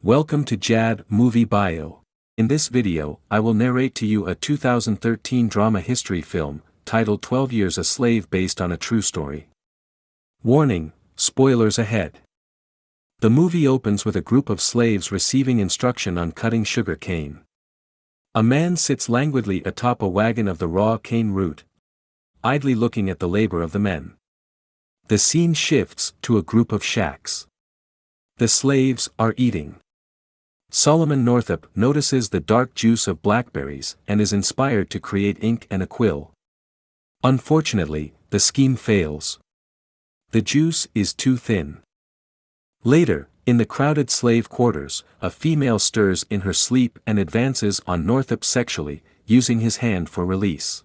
Welcome to J.A.D Movie Bio. In this video, I will narrate to you a 2013 drama history film, titled 12 Years a Slave based on a true story. Warning, spoilers ahead. The movie opens with a group of slaves receiving instruction on cutting sugar cane. A man sits languidly atop a wagon of the raw cane root, idly looking at the labor of the men. The scene shifts to a group of shacks. The slaves are eating. Solomon Northup notices the dark juice of blackberries and is inspired to create ink and a quill. Unfortunately, the scheme fails. The juice is too thin. Later, in the crowded slave quarters, a female stirs in her sleep and advances on Northup sexually, using his hand for release.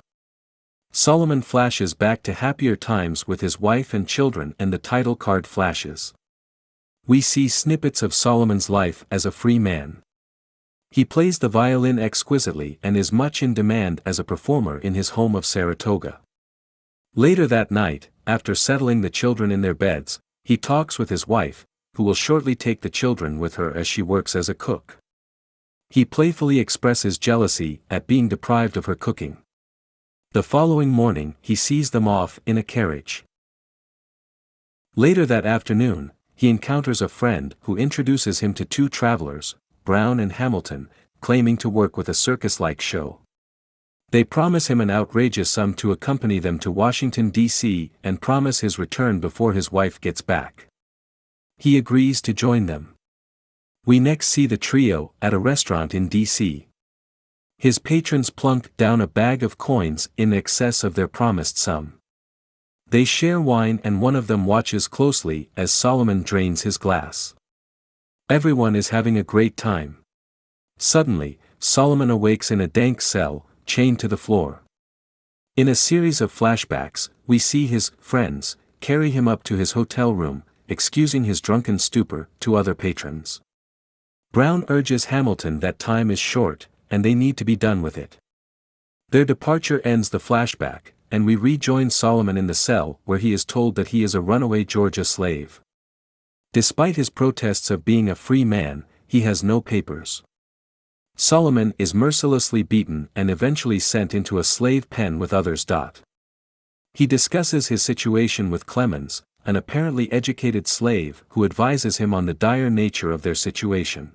Solomon flashes back to happier times with his wife and children, and the title card flashes. We see snippets of Solomon's life as a free man. He plays the violin exquisitely and is much in demand as a performer in his home of Saratoga. Later that night, after settling the children in their beds, he talks with his wife, who will shortly take the children with her as she works as a cook. He playfully expresses jealousy at being deprived of her cooking. The following morning, he sees them off in a carriage. Later that afternoon, he encounters a friend who introduces him to two travelers, Brown and Hamilton, claiming to work with a circus-like show. They promise him an outrageous sum to accompany them to Washington, D.C., and promise his return before his wife gets back. He agrees to join them. We next see the trio at a restaurant in D.C. His patrons plunk down a bag of coins in excess of their promised sum. They share wine and one of them watches closely as Solomon drains his glass. Everyone is having a great time. Suddenly, Solomon awakes in a dank cell, chained to the floor. In a series of flashbacks, we see his friends carry him up to his hotel room, excusing his drunken stupor to other patrons. Brown urges Hamilton that time is short, and they need to be done with it. Their departure ends the flashback, and we rejoin Solomon in the cell where he is told that he is a runaway Georgia slave. Despite his protests of being a free man, he has no papers. Solomon is mercilessly beaten and eventually sent into a slave pen with others. He discusses his situation with Clemens, an apparently educated slave who advises him on the dire nature of their situation.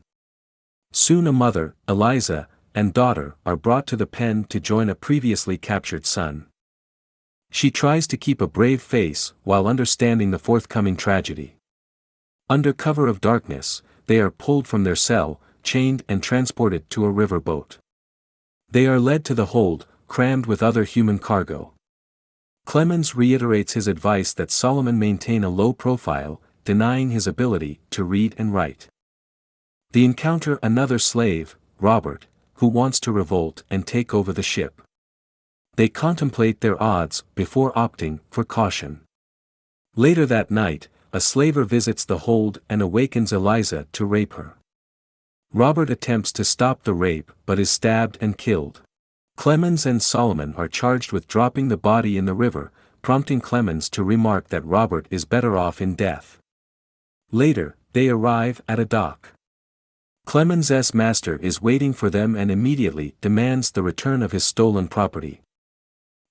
Soon a mother, Eliza, and daughter are brought to the pen to join a previously captured son. She tries to keep a brave face while understanding the forthcoming tragedy. Under cover of darkness, they are pulled from their cell, chained and transported to a river boat. They are led to the hold, crammed with other human cargo. Clemens reiterates his advice that Solomon maintain a low profile, denying his ability to read and write. They encounter another slave, Robert, who wants to revolt and take over the ship. They contemplate their odds before opting for caution. Later that night, a slaver visits the hold and awakens Eliza to rape her. Robert attempts to stop the rape but is stabbed and killed. Clemens and Solomon are charged with dropping the body in the river, prompting Clemens to remark that Robert is better off in death. Later, they arrive at a dock. Clemens' master is waiting for them and immediately demands the return of his stolen property.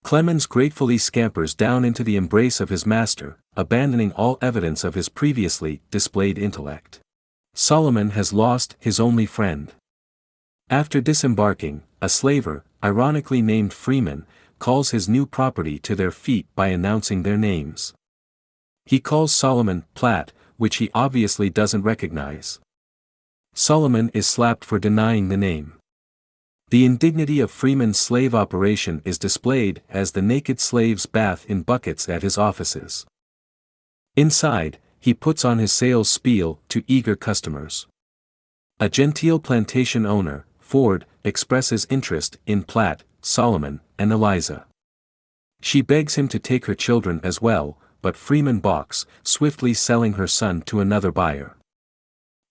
Clemens gratefully scampers down into the embrace of his master, abandoning all evidence of his previously displayed intellect. Solomon has lost his only friend. After disembarking, a slaver, ironically named Freeman, calls his new property to their feet by announcing their names. He calls Solomon Platt, which he obviously doesn't recognize. Solomon is slapped for denying the name. The indignity of Freeman's slave operation is displayed as the naked slaves bath in buckets at his offices. Inside, he puts on his sales spiel to eager customers. A genteel plantation owner, Ford, expresses interest in Platt, Solomon, and Eliza. She begs him to take her children as well, but Freeman balks, swiftly selling her son to another buyer.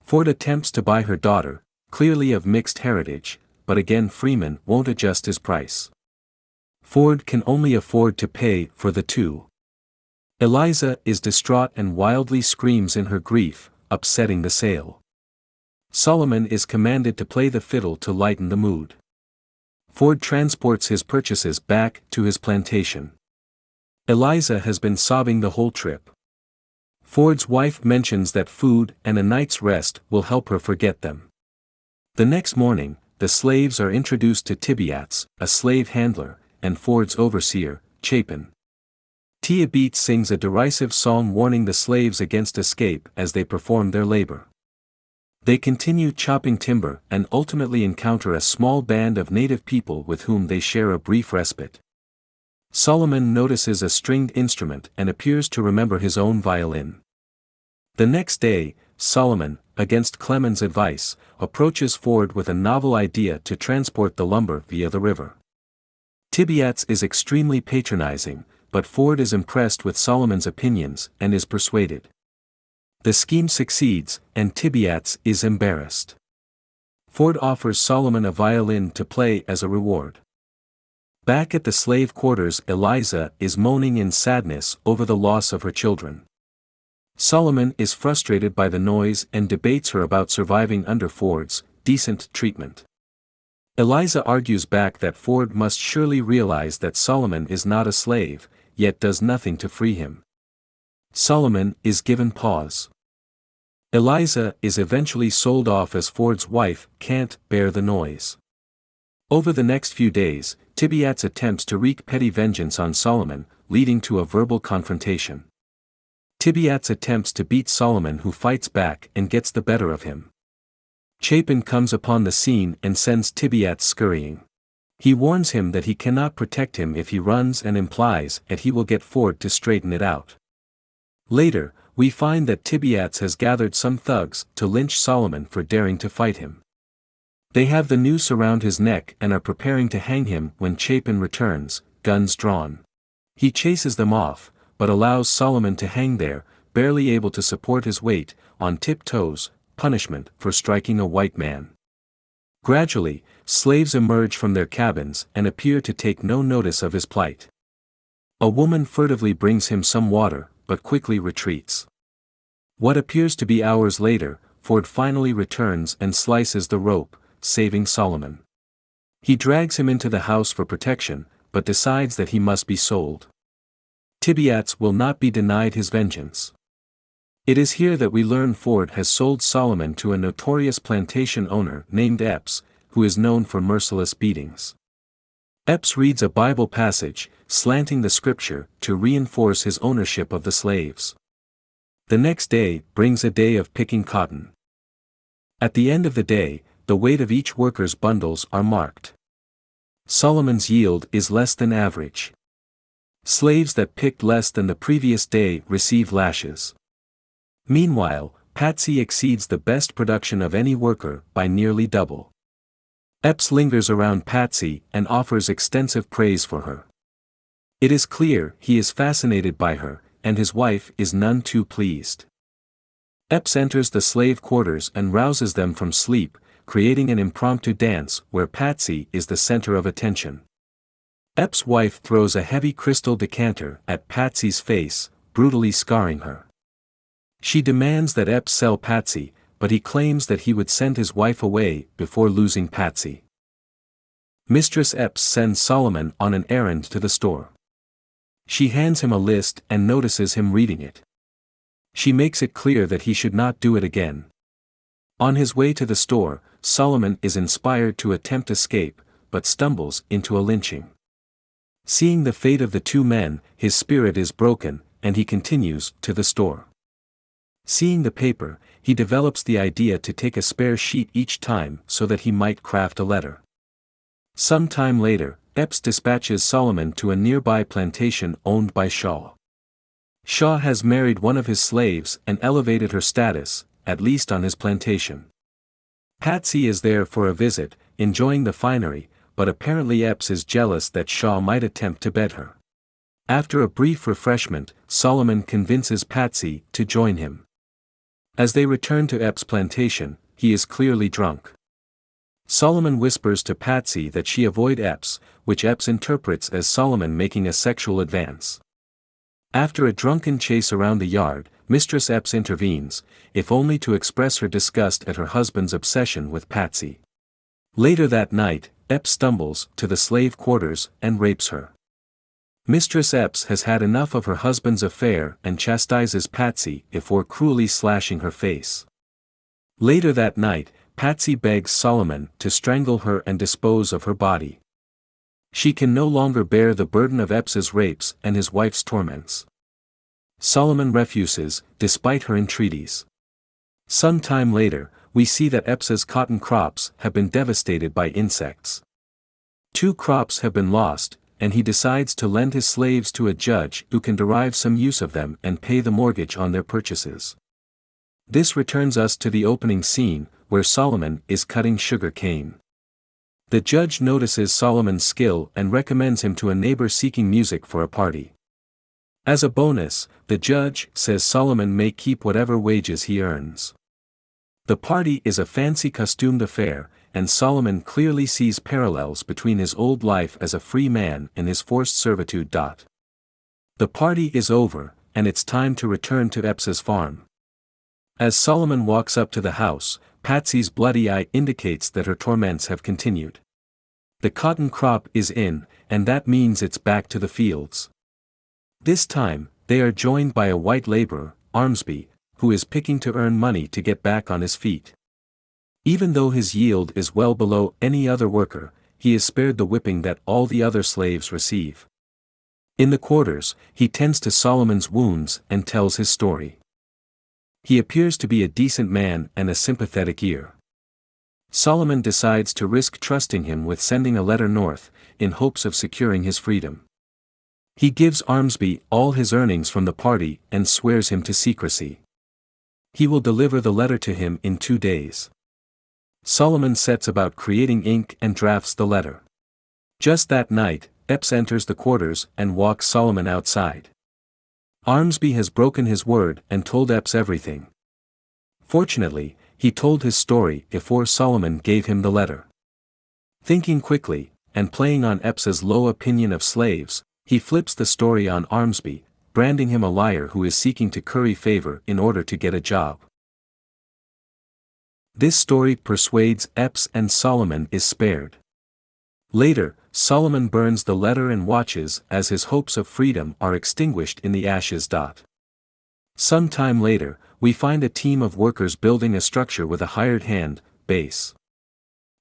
Ford attempts to buy her daughter, clearly of mixed heritage, but again Freeman won't adjust his price. Ford can only afford to pay for the two. Eliza is distraught and wildly screams in her grief, upsetting the sale. Solomon is commanded to play the fiddle to lighten the mood. Ford transports his purchases back to his plantation. Eliza has been sobbing the whole trip. Ford's wife mentions that food and a night's rest will help her forget them. The next morning, the slaves are introduced to Tibiats, a slave handler, and Ford's overseer, Chapin. J.A.D sings a derisive song warning the slaves against escape as they perform their labor. They continue chopping timber and ultimately encounter a small band of native people with whom they share a brief respite. Solomon notices a stringed instrument and appears to remember his own violin. The next day, Solomon, against Clement's advice, approaches Ford with a novel idea to transport the lumber via the river. Tibiats is extremely patronizing, but Ford is impressed with Solomon's opinions and is persuaded. The scheme succeeds, and Tibiats is embarrassed. Ford offers Solomon a violin to play as a reward. Back at the slave quarters, Eliza is moaning in sadness over the loss of her children. Solomon is frustrated by the noise and debates her about surviving under Ford's decent treatment. Eliza argues back that Ford must surely realize that Solomon is not a slave, yet does nothing to free him. Solomon is given pause. Eliza is eventually sold off as Ford's wife can't bear the noise. Over the next few days, Tibiats attempts to wreak petty vengeance on Solomon, leading to a verbal confrontation. Tibiats attempts to beat Solomon, who fights back and gets the better of him. Chapin comes upon the scene and sends Tibiats scurrying. He warns him that he cannot protect him if he runs and implies that he will get Ford to straighten it out. Later, we find that Tibiats has gathered some thugs to lynch Solomon for daring to fight him. They have the noose around his neck and are preparing to hang him when Chapin returns, guns drawn. He chases them off, but allows Solomon to hang there, barely able to support his weight, on tiptoes, punishment for striking a white man. Gradually, slaves emerge from their cabins and appear to take no notice of his plight. A woman furtively brings him some water, but quickly retreats. What appears to be hours later, Ford finally returns and slices the rope, saving Solomon. He drags him into the house for protection, but decides that he must be sold. Tibiats will not be denied his vengeance. It is here that we learn Ford has sold Solomon to a notorious plantation owner named Epps, who is known for merciless beatings. Epps reads a Bible passage, slanting the scripture to reinforce his ownership of the slaves. The next day brings a day of picking cotton. At the end of the day, the weight of each worker's bundles are marked. Solomon's yield is less than average. Slaves that picked less than the previous day receive lashes. Meanwhile, Patsy exceeds the best production of any worker by nearly double. Epps lingers around Patsy and offers extensive praise for her. It is clear he is fascinated by her, and his wife is none too pleased. Epps enters the slave quarters and rouses them from sleep, creating an impromptu dance where Patsy is the center of attention. Epps' wife throws a heavy crystal decanter at Patsy's face, brutally scarring her. She demands that Epps sell Patsy, but he claims that he would send his wife away before losing Patsy. Mistress Epps sends Solomon on an errand to the store. She hands him a list and notices him reading it. She makes it clear that he should not do it again. On his way to the store, Solomon is inspired to attempt escape, but stumbles into a lynching. Seeing the fate of the two men, his spirit is broken, and he continues to the store. Seeing the paper, he develops the idea to take a spare sheet each time so that he might craft a letter. Some time later, Epps dispatches Solomon to a nearby plantation owned by Shaw. Shaw has married one of his slaves and elevated her status, at least on his plantation. Patsy is there for a visit, enjoying the finery, but apparently Epps is jealous that Shaw might attempt to bed her. After a brief refreshment, Solomon convinces Patsy to join him. As they return to Epps' plantation, he is clearly drunk. Solomon whispers to Patsy that she avoid Epps, which Epps interprets as Solomon making a sexual advance. After a drunken chase around the yard, Mistress Epps intervenes, if only to express her disgust at her husband's obsession with Patsy. Later that night, Epps stumbles to the slave quarters and rapes her. Mistress Epps has had enough of her husband's affair and chastises Patsy before cruelly slashing her face. Later that night, Patsy begs Solomon to strangle her and dispose of her body. She can no longer bear the burden of Epps's rapes and his wife's torments. Solomon refuses, despite her entreaties. Some time later, we see that Epps's cotton crops have been devastated by insects. 2 crops have been lost, and he decides to lend his slaves to a judge who can derive some use of them and pay the mortgage on their purchases. This returns us to the opening scene, where Solomon is cutting sugar cane. The judge notices Solomon's skill and recommends him to a neighbor seeking music for a party. As a bonus, the judge says Solomon may keep whatever wages he earns. The party is a fancy costumed affair, and Solomon clearly sees parallels between his old life as a free man and his forced servitude. The party is over, and it's time to return to Epps's farm. As Solomon walks up to the house, Patsy's bloody eye indicates that her torments have continued. The cotton crop is in, and that means it's back to the fields. This time, they are joined by a white laborer, Armsby, who is picking to earn money to get back on his feet. Even though his yield is well below any other worker, he is spared the whipping that all the other slaves receive. In the quarters, he tends to Solomon's wounds and tells his story. He appears to be a decent man and a sympathetic ear. Solomon decides to risk trusting him with sending a letter north, in hopes of securing his freedom. He gives Armsby all his earnings from the party and swears him to secrecy. He will deliver the letter to him in 2 days. Solomon sets about creating ink and drafts the letter. Just that night, Epps enters the quarters and walks Solomon outside. Armsby has broken his word and told Epps everything. Fortunately, he told his story before Solomon gave him the letter. Thinking quickly, and playing on Epps's low opinion of slaves, he flips the story on Armsby, branding him a liar who is seeking to curry favor in order to get a job. This story persuades Epps and Solomon is spared. Later, Solomon burns the letter and watches as his hopes of freedom are extinguished in the ashes. Some time later, we find a team of workers building a structure with a hired hand, Base.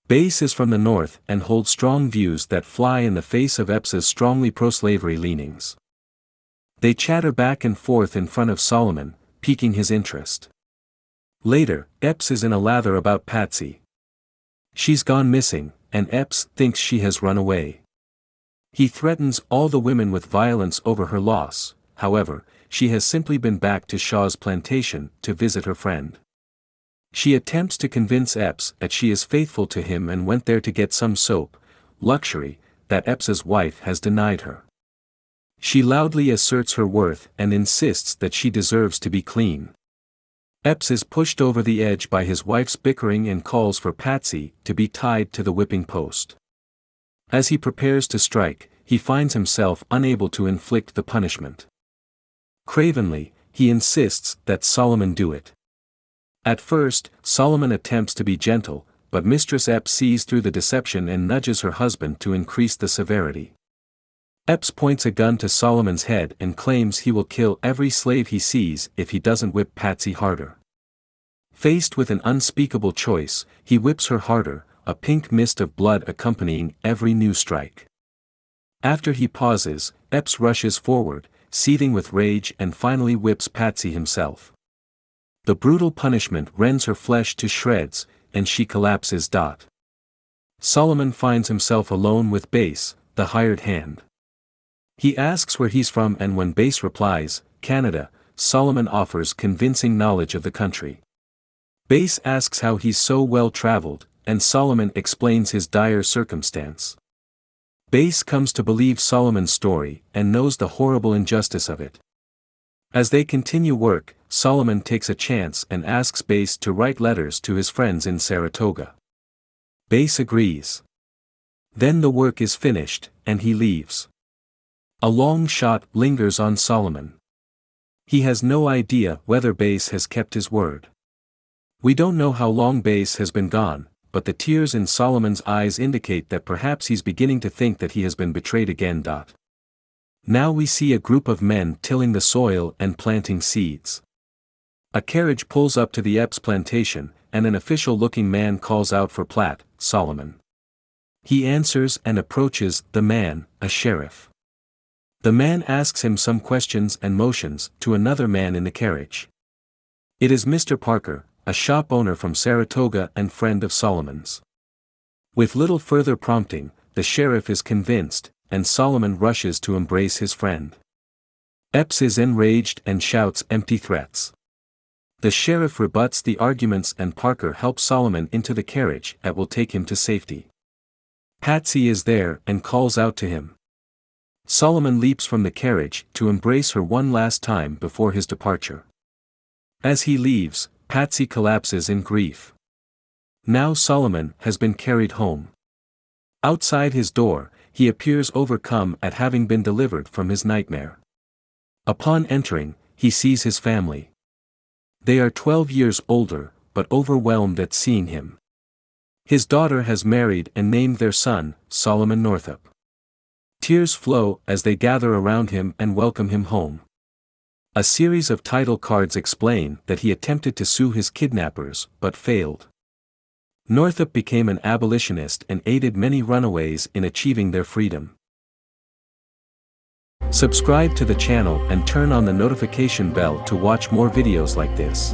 Base is from the north and holds strong views that fly in the face of Epps's strongly pro-slavery leanings. They chatter back and forth in front of Solomon, piquing his interest. Later, Epps is in a lather about Patsy. She's gone missing, and Epps thinks she has run away. He threatens all the women with violence over her loss. However, she has simply been back to Shaw's plantation to visit her friend. She attempts to convince Epps that she is faithful to him and went there to get some soap, luxury, that Epps's wife has denied her. She loudly asserts her worth and insists that she deserves to be clean. Epps is pushed over the edge by his wife's bickering and calls for Patsy to be tied to the whipping post. As he prepares to strike, he finds himself unable to inflict the punishment. Cravenly, he insists that Solomon do it. At first, Solomon attempts to be gentle, but Mistress Epps sees through the deception and nudges her husband to increase the severity. Epps points a gun to Solomon's head and claims he will kill every slave he sees if he doesn't whip Patsy harder. Faced with an unspeakable choice, he whips her harder, a pink mist of blood accompanying every new strike. After he pauses, Epps rushes forward, seething with rage, and finally whips Patsy himself. The brutal punishment rends her flesh to shreds, and she collapses. Solomon finds himself alone with Base, the hired hand. He asks where he's from, and when Base replies, Canada, Solomon offers convincing knowledge of the country. Base asks how he's so well traveled, and Solomon explains his dire circumstance. Base comes to believe Solomon's story and knows the horrible injustice of it. As they continue work, Solomon takes a chance and asks Base to write letters to his friends in Saratoga. Base agrees. Then the work is finished, and he leaves. A long shot lingers on Solomon. He has no idea whether Bass has kept his word. We don't know how long Bass has been gone, but the tears in Solomon's eyes indicate that perhaps he's beginning to think that he has been betrayed again. Now we see a group of men tilling the soil and planting seeds. A carriage pulls up to the Epps plantation, and an official-looking man calls out for Platt, Solomon. He answers and approaches the man, a sheriff. The man asks him some questions and motions to another man in the carriage. It is Mr. Parker, a shop owner from Saratoga and friend of Solomon's. With little further prompting, the sheriff is convinced, and Solomon rushes to embrace his friend. Epps is enraged and shouts empty threats. The sheriff rebuts the arguments and Parker helps Solomon into the carriage that will take him to safety. Patsy is there and calls out to him. Solomon leaps from the carriage to embrace her one last time before his departure. As he leaves, Patsy collapses in grief. Now Solomon has been carried home. Outside his door, he appears overcome at having been delivered from his nightmare. Upon entering, he sees his family. They are 12 years older, but overwhelmed at seeing him. His daughter has married and named their son, Solomon Northup. Tears flow as they gather around him and welcome him home. A series of title cards explain that he attempted to sue his kidnappers, but failed. Northup became an abolitionist and aided many runaways in achieving their freedom. Subscribe to the channel and turn on the notification bell to watch more videos like this.